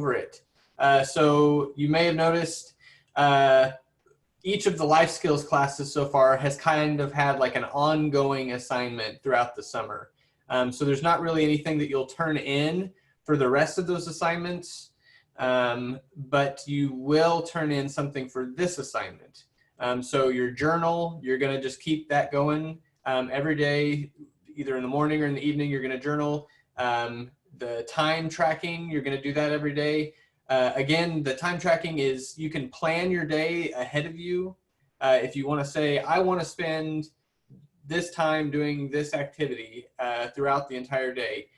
over it. So you may have noticed each of the life skills classes so far has kind of had like an ongoing assignment throughout the summer. So there's not really anything that you'll turn in for the rest of those assignments, but you will turn in something for this assignment. So your journal, you're going to just keep that going every day, either in the morning or in the evening. You're going to journal. The time tracking, you're going to do that every day. Again, the time tracking is you can plan your day ahead of you. If you want to say, I want to spend this time doing this activity throughout the entire day.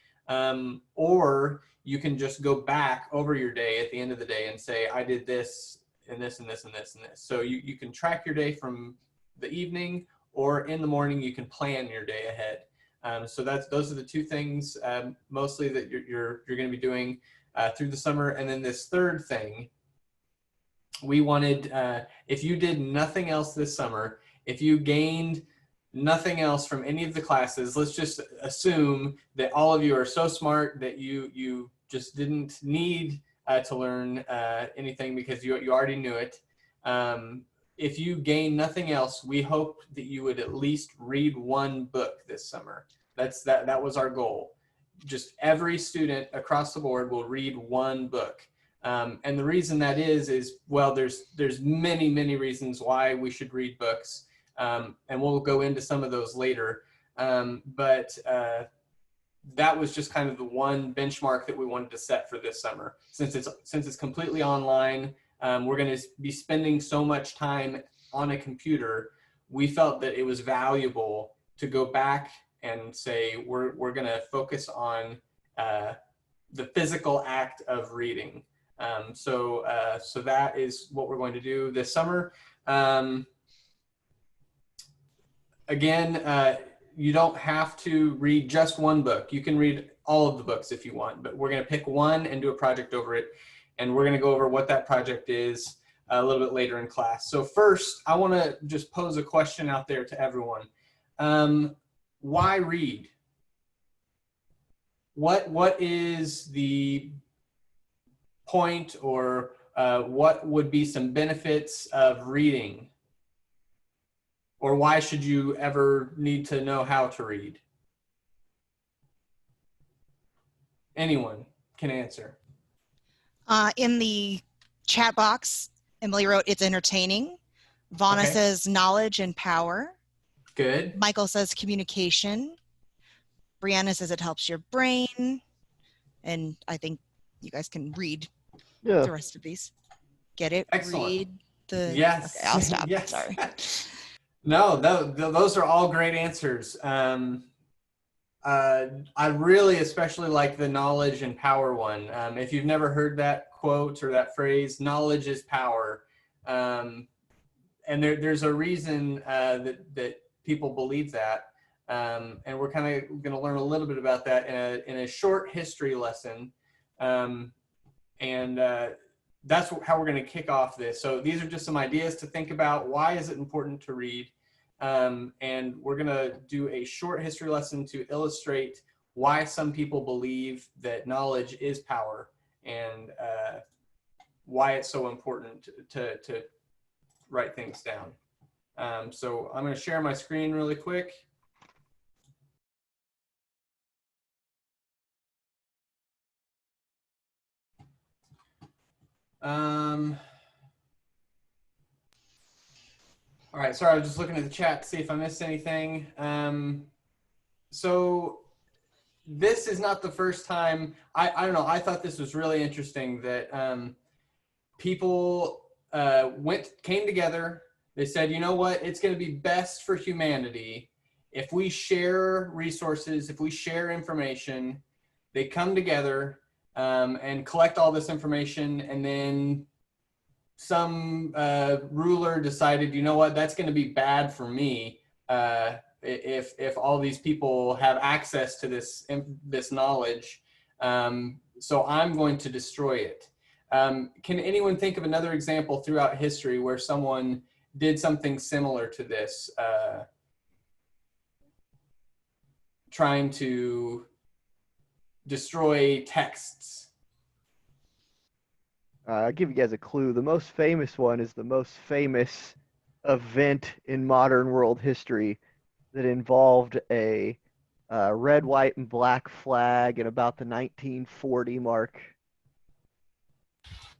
Or you can just go back over your day at the end of the day and say, I did this and this and this and this and this. So you can track your day from the evening, or in the morning you can plan your day ahead. So those are the two things mostly that you're going to be doing through the summer. And then this third thing, we wanted, if you did nothing else this summer, if you gained nothing else from any of the classes, let's just assume that all of you are so smart that you just didn't need to learn anything because you already knew it. If you gain nothing else, we hope that you would at least read one book this summer. That was our goal. Just every student across the board will read one book. And the reason that is, well, there's many reasons why we should read books. And we'll go into some of those later. But that was just kind of the one benchmark that we wanted to set for this summer. Since it's completely online, we're going to be spending so much time on a computer, we felt that it was valuable to go back and say, we're going to focus on the physical act of reading. So that is what we're going to do this summer. Again, you don't have to read just one book. You can read all of the books if you want, but we're going to pick one and do a project over it. And we're going to go over what that project is a little bit later in class. So first, I want to just pose a question out there to everyone. Why read? What is the point, or what would be some benefits of reading? Or why should you ever need to know how to read? Anyone can answer. In the chat box, Emily wrote, it's entertaining. Vonna says knowledge and power. Good. Michael says communication. Brianna says it helps your brain. And I think you guys can read the rest of these. Get it? Excellent. Read the... Yes. Okay, I'll stop. Yes. Sorry. No, those are all great answers. I really especially like the knowledge and power one. If you've never heard that quote or that phrase, knowledge is power. And there's a reason that people believe that. And we're kind of going to learn a little bit about that in a short history lesson. That's how we're going to kick off this. So these are just some ideas to think about. Why is it important to read? And we're going to do a short history lesson to illustrate why some people believe that knowledge is power, and why it's so important to write things down. So I'm going to share my screen really quick. All right, sorry, I was just looking at the chat to see if I missed anything. So this is not the first time, I don't know, I thought this was really interesting that people came together. They said, you know what, it's going to be best for humanity if we share resources, if we share information. They come together and collect all this information, and then some ruler decided, you know what, that's going to be bad for me if all these people have access to this knowledge. So I'm going to destroy it. Can anyone think of another example throughout history where someone did something similar to this, trying to destroy texts? I'll give you guys a clue. The most famous one is the most famous event in modern world history that involved a red, white, and black flag in about the 1940 mark.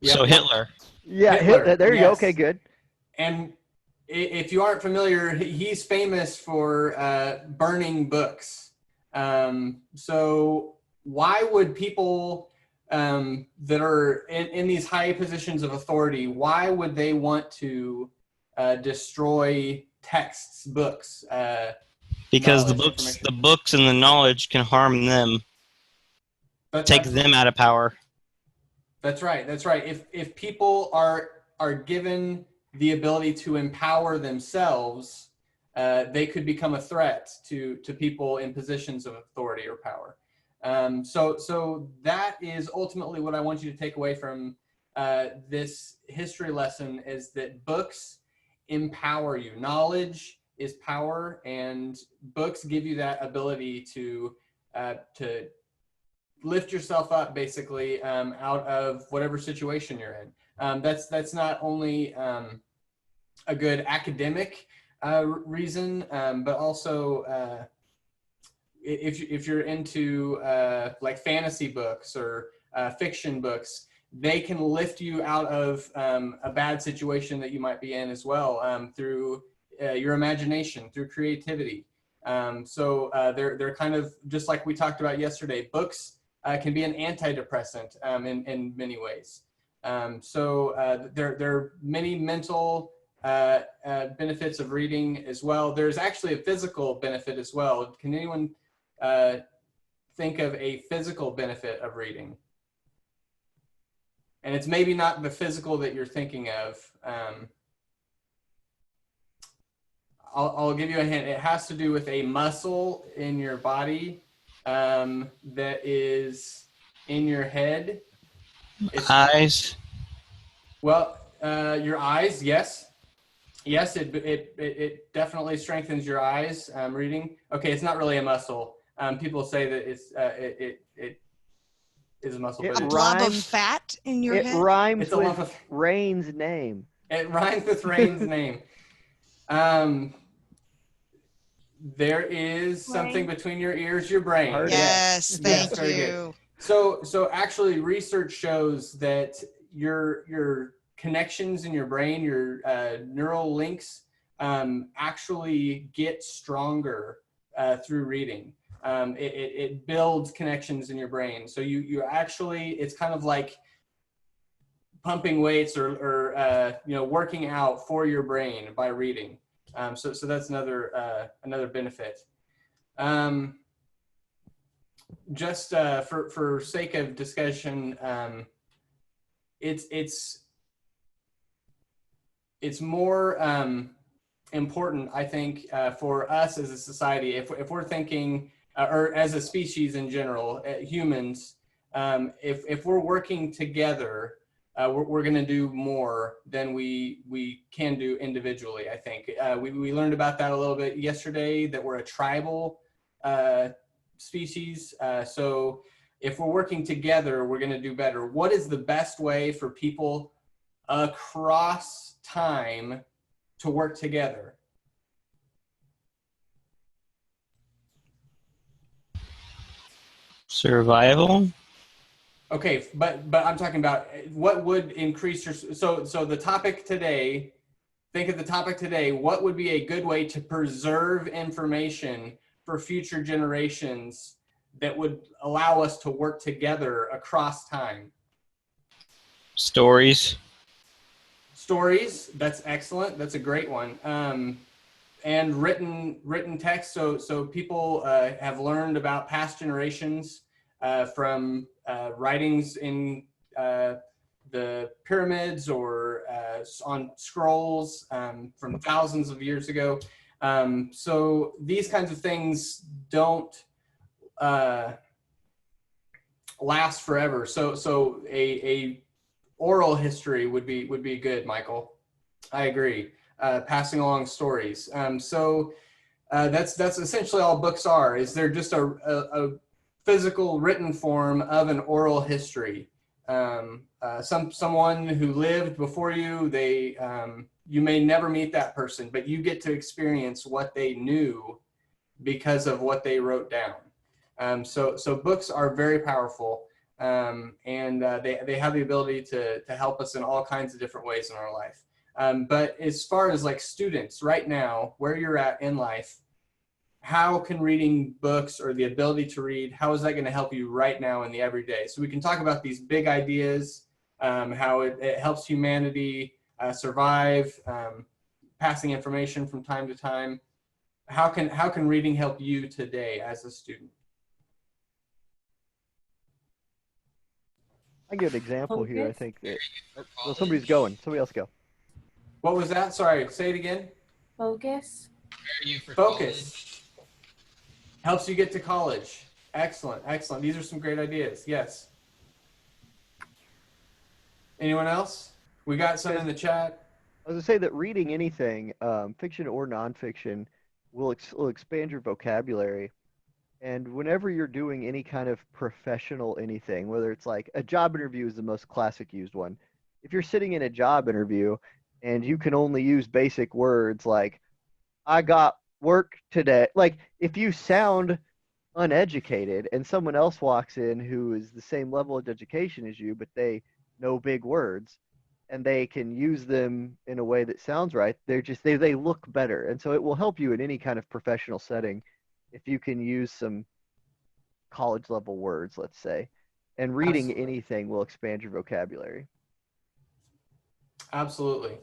So Hitler. Yeah, Hitler. There you Yes. go. Okay, good. And if you aren't familiar, he's famous for burning books. So why would people that are in these high positions of authority, why would they want to destroy texts, books? Because the books and the knowledge can harm them, take them out of power. That's right. That's right. If people are given the ability to empower themselves, they could become a threat to people in positions of authority or power. So that is ultimately what I want you to take away from this history lesson, is that books empower you. Knowledge is power, and books give you that ability to lift yourself up, basically, out of whatever situation you're in. That's not only a good academic reason, but also if you're into like fantasy books or fiction books, they can lift you out of a bad situation that you might be in as well, through your imagination, through creativity. So they're kind of just like we talked about yesterday. Books can be an antidepressant in many ways. So there are many mental benefits of reading as well. There's actually a physical benefit as well. Can anyone think of a physical benefit of reading? And it's maybe not the physical that you're thinking of. I'll give you a hint. It has to do with a muscle in your body that is in your head. Eyes. Well, your eyes, yes. Yes, it definitely strengthens your eyes, reading. Okay, it's not really a muscle. People say that it is a muscle. It but a blob of fat in your head? It rhymes it's a lump of, Rain's name. It rhymes with Rain's name. There is something between your ears, your brain. Yes, thank very you. Good. So actually, research shows that your connections in your brain, your neural links, actually get stronger through reading. It builds connections in your brain. So you actually, it's kind of like pumping weights or working out for your brain by reading. So that's another benefit. Just for sake of discussion, it's more important, I think, for us as a society, if we're thinking, or as a species in general, humans, if we're working together, we're going to do more than we can do individually, I think. We learned about that a little bit yesterday, that we're a tribal species. So if we're working together, we're going to do better. What is the best way for people across time to work together? Survival. Okay, but I'm talking about what would increase your, so the topic today, think of the topic today, what would be a good way to preserve information for future generations that would allow us to work together across time? Stories. Stories, that's excellent. That's a great one. And written text. So people have learned about past generations from writings in the pyramids or on scrolls from thousands of years ago. So these kinds of things don't last forever. So a oral history would be good, Michael. I agree. Passing along stories. So that's essentially all books are. Is they're just a physical written form of an oral history. someone who lived before you. You may never meet that person, but you get to experience what they knew because of what they wrote down. So books are very powerful, and they have the ability to help us in all kinds of different ways in our life. But as far as like students right now, where you're at in life, how can reading books or the ability to read, how is that going to help you right now in the everyday? So we can talk about these big ideas, how it helps humanity survive, passing information from time to time. How can reading help you today as a student? I give an example here. I think that well, somebody's going. Somebody else go. What was that? Sorry, say it again. Focus. Focus. Helps you get to college. Excellent, excellent. These are some great ideas. Yes. Anyone else? We got some in the chat. I was going to say that reading anything, fiction or nonfiction, will expand your vocabulary. And whenever you're doing any kind of professional anything, whether it's like a job interview is the most classic used one. If you're sitting in a job interview and you can only use basic words like, I got work today. Like if you sound uneducated and someone else walks in who is the same level of education as you, but they know big words and they can use them in a way that sounds right, they look better. And so it will help you in any kind of professional setting if you can use some college level words, let's say. And reading anything will expand your vocabulary. Absolutely.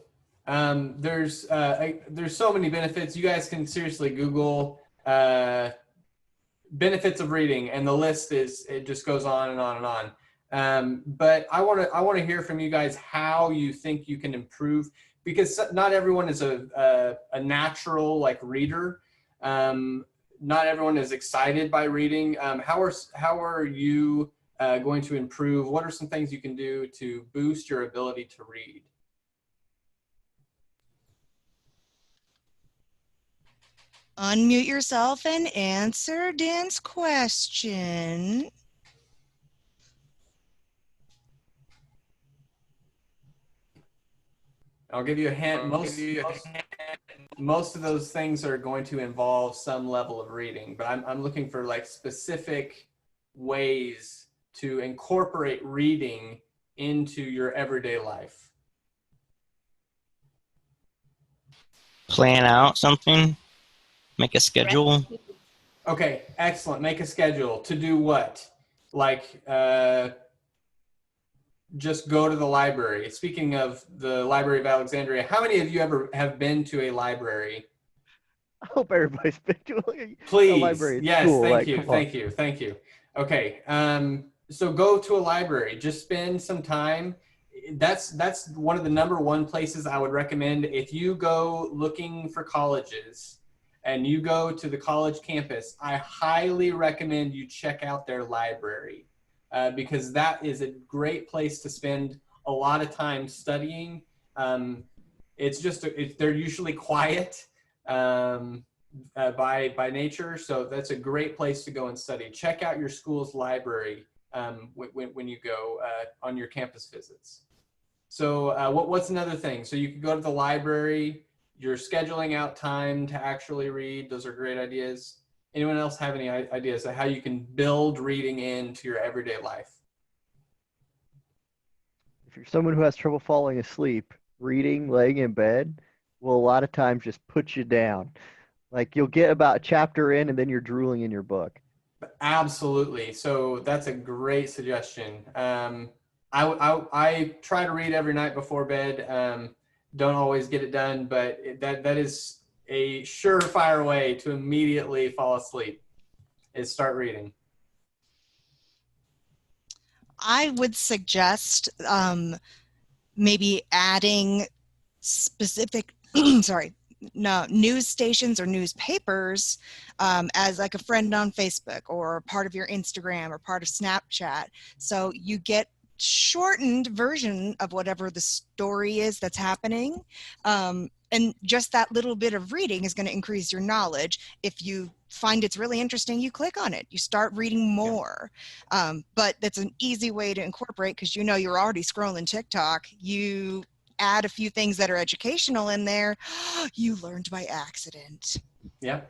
There's so many benefits. You guys can seriously Google benefits of reading, and the list it just goes on and on and on. But I want to hear from you guys how you think you can improve, because not everyone is a natural like reader. Not everyone is excited by reading. How are you going to improve? What are some things you can do to boost your ability to read? Unmute yourself and answer Dan's question. I'll give you a hint. Most of those things are going to involve some level of reading, but I'm looking for like specific ways to incorporate reading into your everyday life. Plan out something. Make a schedule. Okay, excellent. Make a schedule. To do what? Like just go to the library. Speaking of the Library of Alexandria, how many of you ever have been to a library? I hope everybody's been to Please. a library. Yes, school. Thank you. Okay, so go to a library. Just spend some time. That's one of the #1 places I would recommend. If you go looking for colleges and you go to the college campus, I highly recommend you check out their library. Because that is a great place to spend a lot of time studying. They're usually quiet by nature, so that's a great place to go and study. Check out your school's library when you go on your campus visits. So what's another thing? So you could go to the library. You're scheduling out time to actually read. Those are great ideas. Anyone else have any ideas of how you can build reading into your everyday life? If you're someone who has trouble falling asleep, reading, laying in bed will a lot of times just put you down. Like you'll get about a chapter in and then you're drooling in your book. Absolutely. So that's a great suggestion. I try to read every night before bed. Don't always get it done, but that is a surefire way to immediately fall asleep is start reading. I would suggest maybe adding specific news stations or newspapers as like a friend on Facebook or part of your Instagram or part of Snapchat. So you get shortened version of whatever the story is that's happening. And just that little bit of reading is going to increase your knowledge. If you find it's really interesting, you click on it, you start reading more. But that's an easy way to incorporate, because you know you're already scrolling TikTok. You add a few things that are educational in there. You learned by accident. Yeah.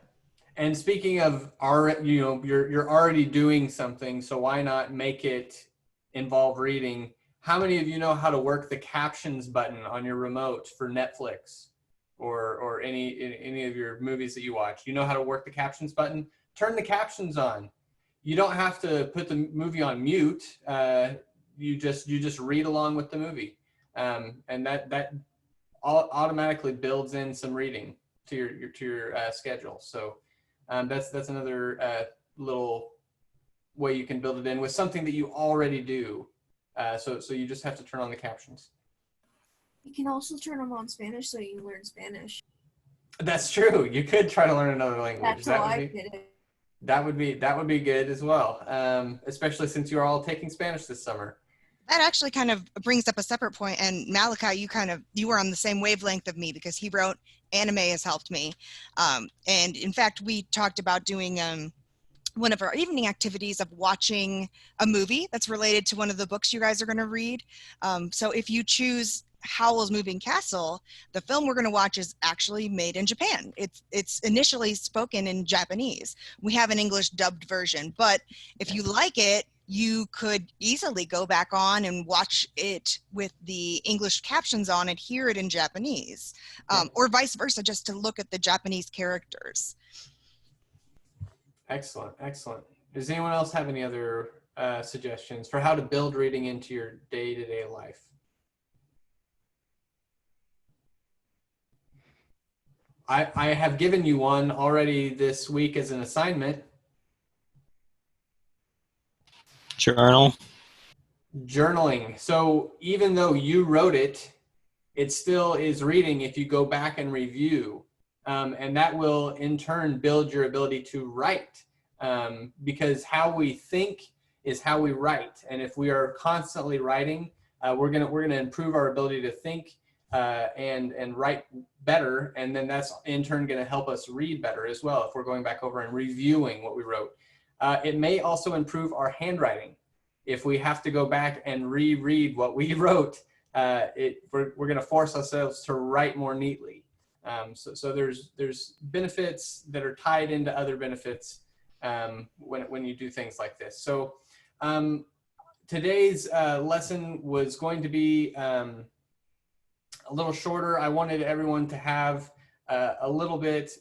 And speaking of you're already doing something, so why not make it involve reading? How many of you know how to work the captions button on your remote for Netflix or any of your movies that you watch? You know how to work the captions button? Turn the captions on. You don't have to put the movie on mute. You just read along with the movie, and that automatically builds in some reading to your schedule. So that's another little way you can build it in with something that you already do. So you just have to turn on the captions. You can also turn them on Spanish so you learn Spanish. That's true. You could try to learn another language. That's how I did it. That would be good as well, especially since you're all taking Spanish this summer. That actually kind of brings up a separate point, and Malachi, you were on the same wavelength of me, because he wrote anime has helped me, and in fact we talked about doing one of our evening activities of watching a movie that's related to one of the books you guys are going to read. So if you choose Howl's Moving Castle, the film we're going to watch is actually made in Japan. It's initially spoken in Japanese. We have an English dubbed version, but if you like it, you could easily go back on and watch it with the English captions on and hear it in Japanese, or vice versa, just to look at the Japanese characters. Excellent. Does anyone else have any other suggestions for how to build reading into your day-to-day life? I have given you one already this week as an assignment. Journaling. So even though you wrote it, it still is reading if you go back and review. And that will in turn build your ability to write, because how we think is how we write. And if we are constantly writing, we're gonna improve our ability to think and write better. And then that's in turn gonna help us read better as well if we're going back over and reviewing what we wrote. It may also improve our handwriting. If we have to go back and reread what we wrote, we're going to force ourselves to write more neatly. So there's benefits that are tied into other benefits when you do things like this. So today's lesson was going to be a little shorter. I wanted everyone to have a little bit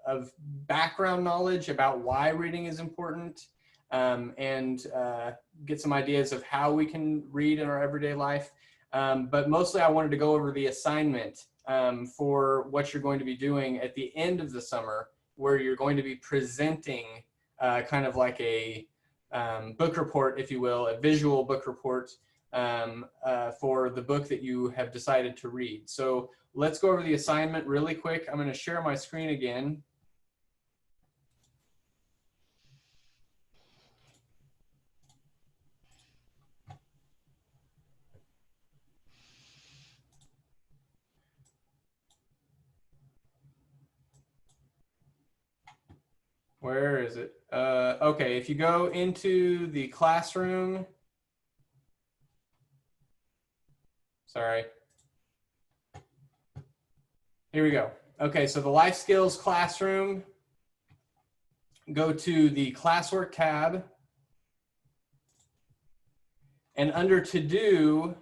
of background knowledge about why reading is important, and get some ideas of how we can read in our everyday life. But mostly I wanted to go over the assignment for what you're going to be doing at the end of the summer, where you're going to be presenting kind of like a book report, if you will, a visual book report for the book that you have decided to read. So let's go over the assignment really quick. I'm going to share my screen again. Where is it? Okay, if you go into the classroom, sorry. Here we go. Okay, so the life skills classroom, go to the classwork tab, and under to do,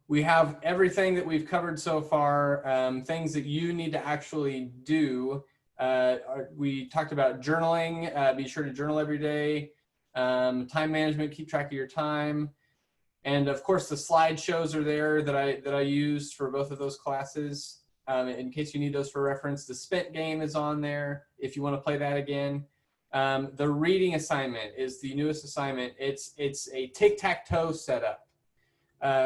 we have everything that we've covered so far, things that you need to actually do. We talked about journaling. Be sure to journal every day. Time management, keep track of your time. And of course the slideshows are there that I used for both of those classes. In case you need those for reference. The spent game is on there if you want to play that again. The reading assignment is the newest assignment. It's a tic-tac-toe setup.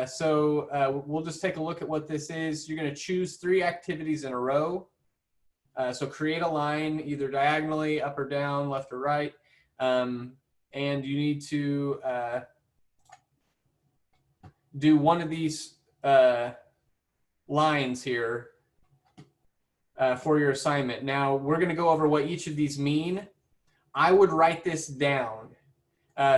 So we'll just take a look at what this is. You're going to choose 3 activities in a row. So create a line either diagonally, up or down, left or right. And you need to do one of these lines here for your assignment. Now, we're going to go over what each of these mean. I would write this down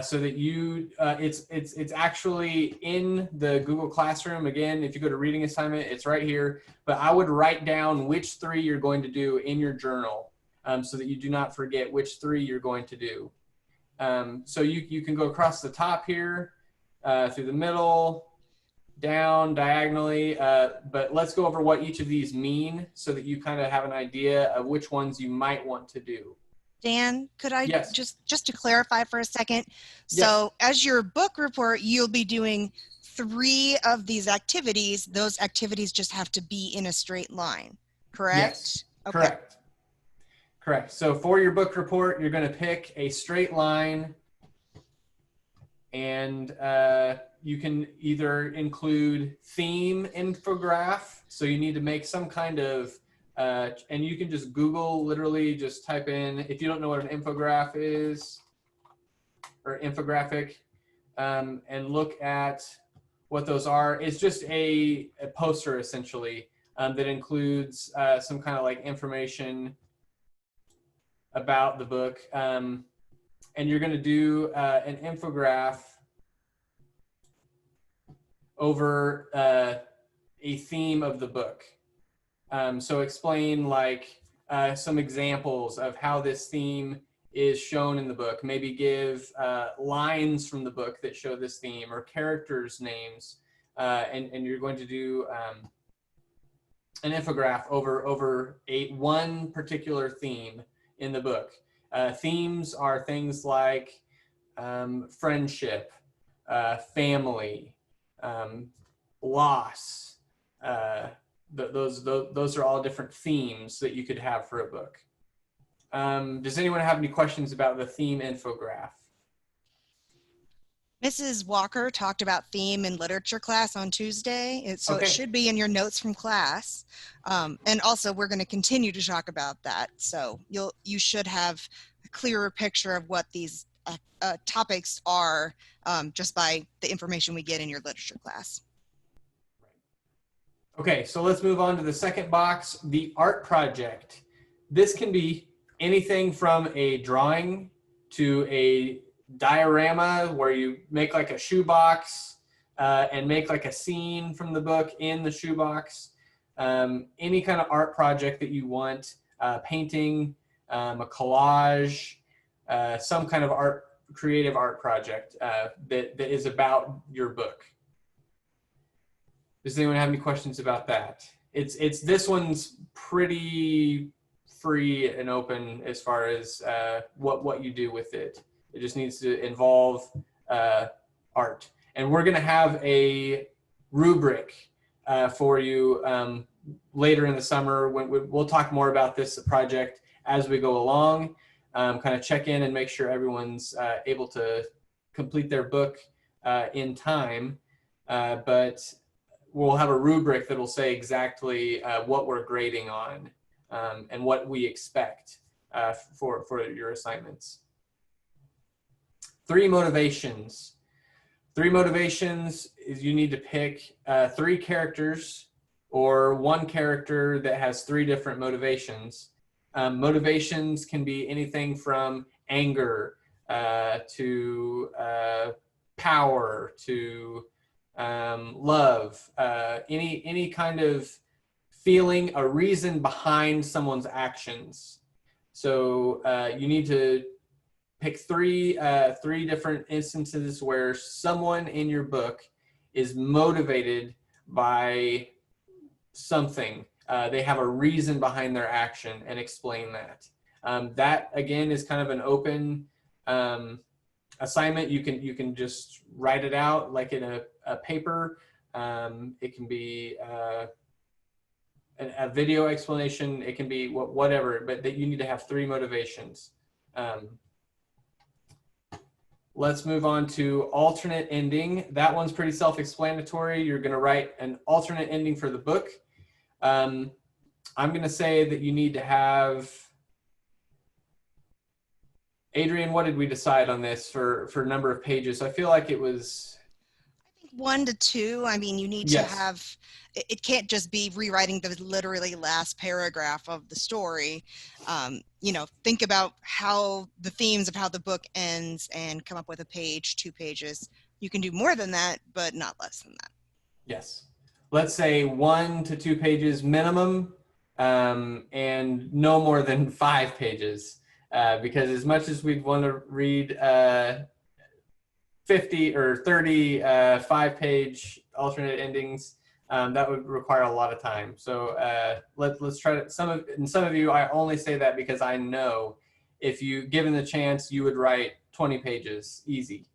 so that you, it's actually in the Google Classroom. Again, if you go to reading assignment, it's right here. But I would write down which 3 you're going to do in your journal so that you do not forget which 3 you're going to do. So you can go across the top here, through the middle, down diagonally, but let's go over what each of these mean so that you kind of have an idea of which ones you might want to do. Dan, could I Yes. just to clarify for a second? So as your book report, you'll be doing 3 of these activities. Those activities just have to be in a straight line, correct? Yes, okay. Correct. So for your book report, you're going to pick a straight line, and you can either include theme infograph. So you need to make some kind of, and you can just Google, literally just type in, if you don't know what an infograph is, or infographic, and look at what those are. It's just a poster, essentially, that includes some kind of like information about the book. And you're going to do an infograph over a theme of the book. So explain like some examples of how this theme is shown in the book. Maybe give lines from the book that show this theme, or characters' names. And you're going to do an infograph over one particular theme in the book. Themes are things like friendship, family, loss. Those are all different themes that you could have for a book. Does anyone have any questions about the theme infograph? Mrs. Walker talked about theme in literature class on Tuesday, so Okay. it should be in your notes from class. And also, we're going to continue to talk about that. So you should have a clearer picture of what these topics are just by the information we get in your literature class. Okay, so let's move on to the second box, the art project. This can be anything from a drawing to a diorama where you make like a shoebox and make like a scene from the book in the shoebox. Any kind of art project that you want, painting, a collage, some kind of art, creative art project that is about your book. Does anyone have any questions about that? This one's pretty free and open as far as what you do with it. It just needs to involve art. And we're going to have a rubric for you later in the summer. When we'll talk more about this project as we go along, kind of check in and make sure everyone's able to complete their book in time. But we'll have a rubric that will say exactly what we're grading on and what we expect for your assignments. 3 motivations. 3 motivations is you need to pick 3 characters or 1 character that has 3 different motivations. Motivations can be anything from anger to power to love, any kind of feeling, a reason behind someone's actions. So you need to pick 3 different instances where someone in your book is motivated by something. They have a reason behind their action, and explain that. That again is kind of an open assignment. You can just write it out like in a paper. It can be a video explanation. It can be whatever, but that you need to have 3 motivations. Let's move on to alternate ending. That one's pretty self-explanatory. You're going to write an alternate ending for the book. I'm going to say that you need to have, Adrian, what did we decide on this for number of pages? I feel like it was, I think 1 to 2. I mean, you need to Yes. have, it can't just be rewriting the literally last paragraph of the story. You know, think about how the themes of how the book ends and come up with a page, 2 pages. You can do more than that, but not less than that. Yes. Let's say 1 to 2 pages minimum, and no more than 5 pages. Because as much as we'd want to read 50 or 30 5-page alternate endings, that would require a lot of time. So let's try to, some of you, I only say that because I know if you given the chance, you would write 20 pages easy.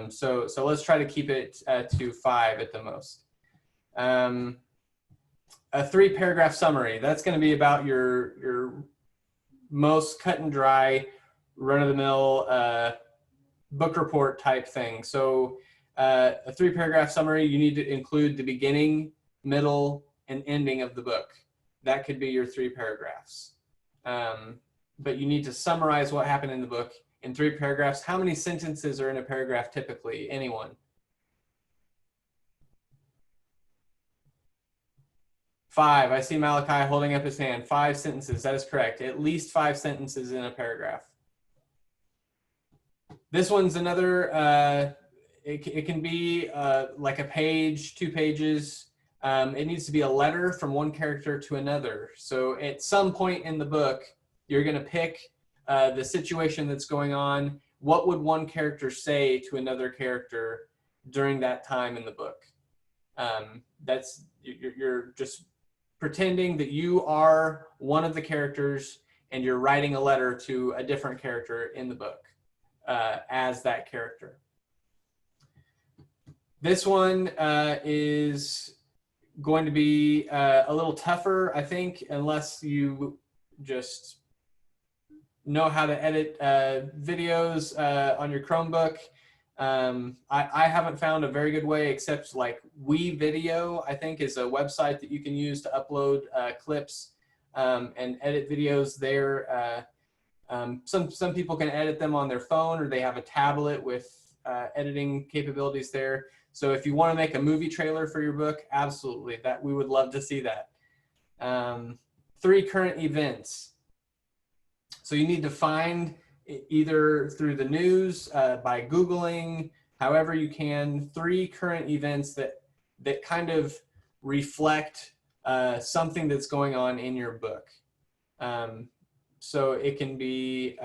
So let's try to keep it to 5 at the most. A 3-paragraph summary. That's going to be about your most cut and dry, run-of-the-mill book report type thing. So a 3-paragraph summary, you need to include the beginning, middle, and ending of the book. That could be your 3 paragraphs. But you need to summarize what happened in the book in 3 paragraphs. How many sentences are in a paragraph typically? Anyone? 5. I see Malachi holding up his hand. 5 sentences. That is correct. At least 5 sentences in a paragraph. This one's another, it can be like a page, 2 pages. It needs to be a letter from one character to another. So at some point in the book, you're going to pick the situation that's going on. What would one character say to another character during that time in the book? You're just pretending that you are one of the characters and you're writing a letter to a different character in the book as that character. This one is going to be a little tougher, I think, unless you just know how to edit videos on your Chromebook. I haven't found a very good way, except like WeVideo, I think, is a website that you can use to upload clips and edit videos there. Some people can edit them on their phone, or they have a tablet with editing capabilities there. So if you want to make a movie trailer for your book, absolutely, that we would love to see that. 3 current events. So you need to find, either through the news, by Googling, however you can, 3 current events that kind of reflect something that's going on in your book. So it can be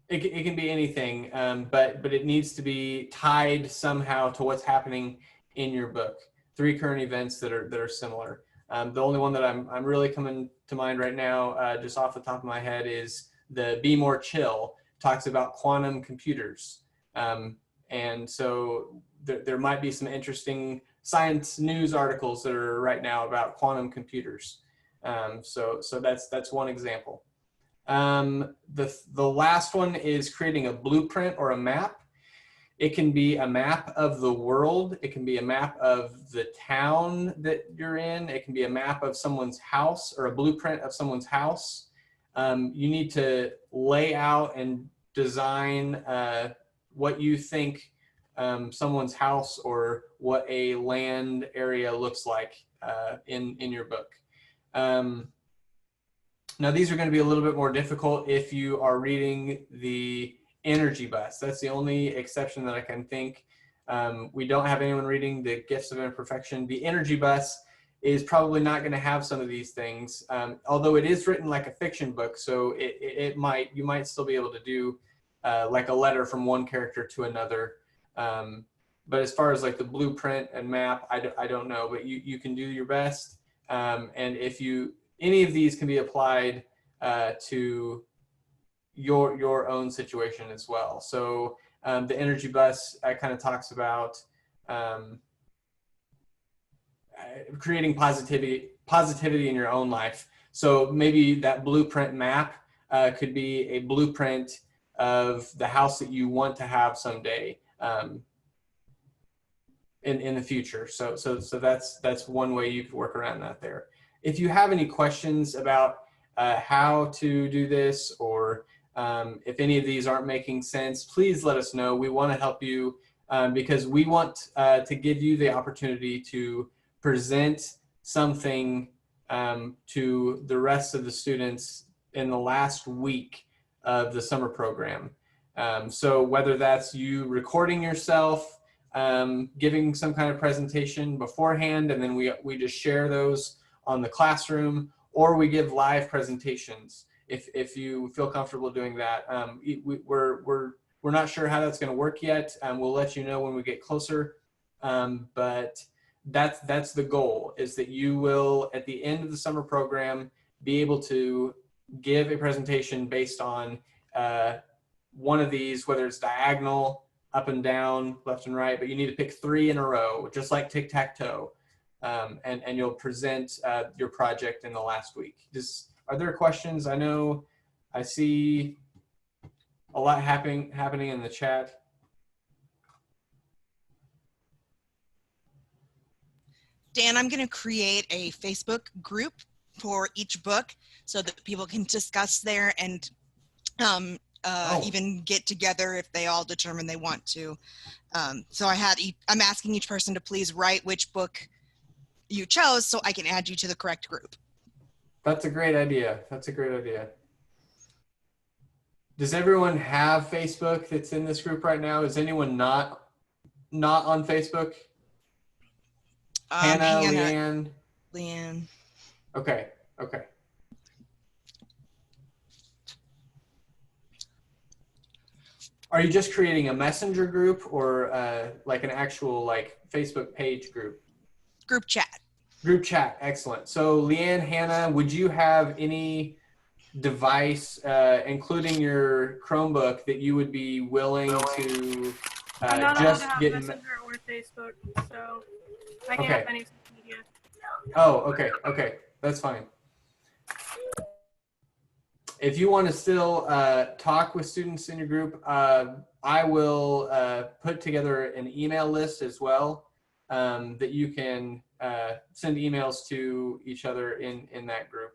it can be anything, but it needs to be tied somehow to what's happening in your book. 3 current events that are similar. The only one that I'm really coming to mind right now, just off the top of my head, is the Be More Chill. Talks about quantum computers, and so there might be some interesting science news articles that are right now about quantum computers. So that's one example. The last one is creating a blueprint or a map. It can be a map of the world. It can be a map of the town that you're in. It can be a map of someone's house or a blueprint of someone's house. You need to lay out and design what you think someone's house or what a land area looks like in your book. Now, these are going to be a little bit more difficult if you are reading the energy bus. That's the only exception that I can think. We don't have anyone reading the Gifts of Imperfection. The energy bus is probably not going to have some of these things, although it is written like a fiction book, so you might still be able to do like a letter from one character to another. But as far as like the blueprint and map, I don't know, but you can do your best. And if any of these can be applied to your own situation as well. So the energy bus kind of talks about creating positivity in your own life. So maybe that blueprint map could be a blueprint of the house that you want to have someday in the future. So that's one way you could work around that there. If you have any questions about how to do this, or If any of these aren't making sense, please let us know. We want to help you because we want to give you the opportunity to present something to the rest of the students in the last week of the summer program. So whether that's you recording yourself, giving some kind of presentation beforehand, and then we just share those on the classroom, or we give live presentations if you feel comfortable doing that. We're not sure how that's going to work yet. We'll let you know when we get closer. But that's the goal, is that you will, at the end of the summer program, be able to give a presentation based on one of these, whether it's diagonal, up and down, left and right, but you need to pick 3 in a row, just like tic-tac-toe. And you'll present your project in the last week. Are there questions? I know I see a lot happening in the chat. Dan, I'm going to create a Facebook group for each book so that people can discuss there and even get together if they all determine they want to. So I'm asking each person to please write which book you chose so I can add you to the correct group. That's a great idea. That's a great idea. Does everyone have Facebook that's in this group right now? Is anyone not on Facebook? Hannah, Leanne. Okay. Are you just creating a messenger group or like an actual Facebook page group? Group chat. Group chat, excellent. So Leanne, Hannah, would you have any device, including your Chromebook, that you would be willing to I'm not just allowed to get have Messenger or Facebook, so I can't Okay. have any social media. Oh, okay, that's fine. If you want to still talk with students in your group, I will put together an email list as well that you can send emails to each other in that group.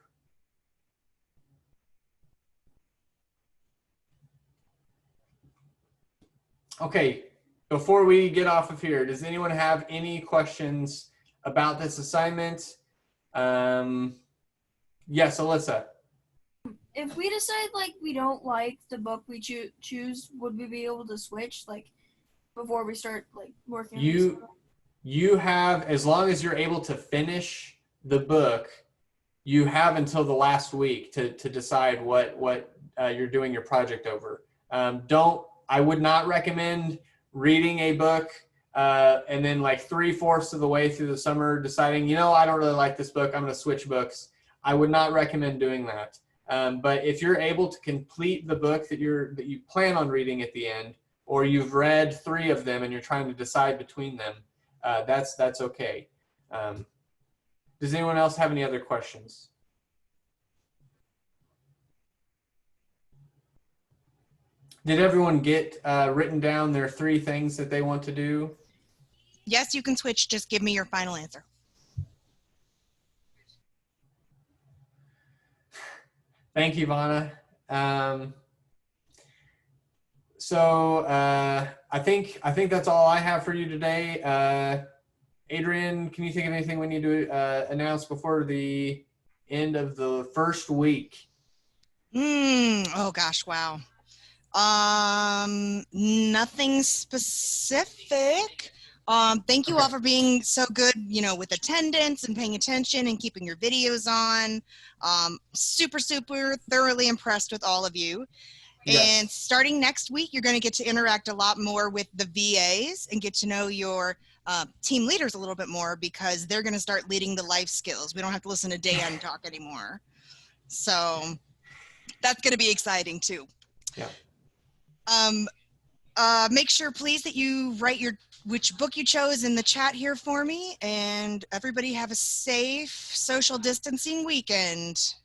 Okay, before we get off of here, does anyone have any questions about this assignment? Yes, Alyssa. If we decide we don't like the book we choose, would we be able to switch before we start working? You have, as long as you're able to finish the book, you have until the last week to decide what you're doing your project over. I would not recommend reading a book and then 3/4 of the way through the summer deciding, I don't really like this book, I'm going to switch books. I would not recommend doing that. But if you're able to complete the book that you plan on reading at the end, or you've read 3 of them and you're trying to decide between them, that's okay. Does anyone else have any other questions? Did everyone get written down their 3 things that they want to do? Yes, you can switch. Just give me your final answer. Thank you, Vana. I think that's all I have for you today. Adrian, can you think of anything we need to announce before the end of the first week? Oh gosh, wow. Nothing specific. Thank you all for being so good, with attendance and paying attention and keeping your videos on. Super thoroughly impressed with all of you. Yes. And starting next week, you're going to get to interact a lot more with the VAs and get to know your team leaders a little bit more, because they're going to start leading the life skills. We don't have to listen to Dan talk anymore. So that's going to be exciting too. Yeah. Make sure, please, that you write which book you chose in the chat here for me, and everybody have a safe social distancing weekend.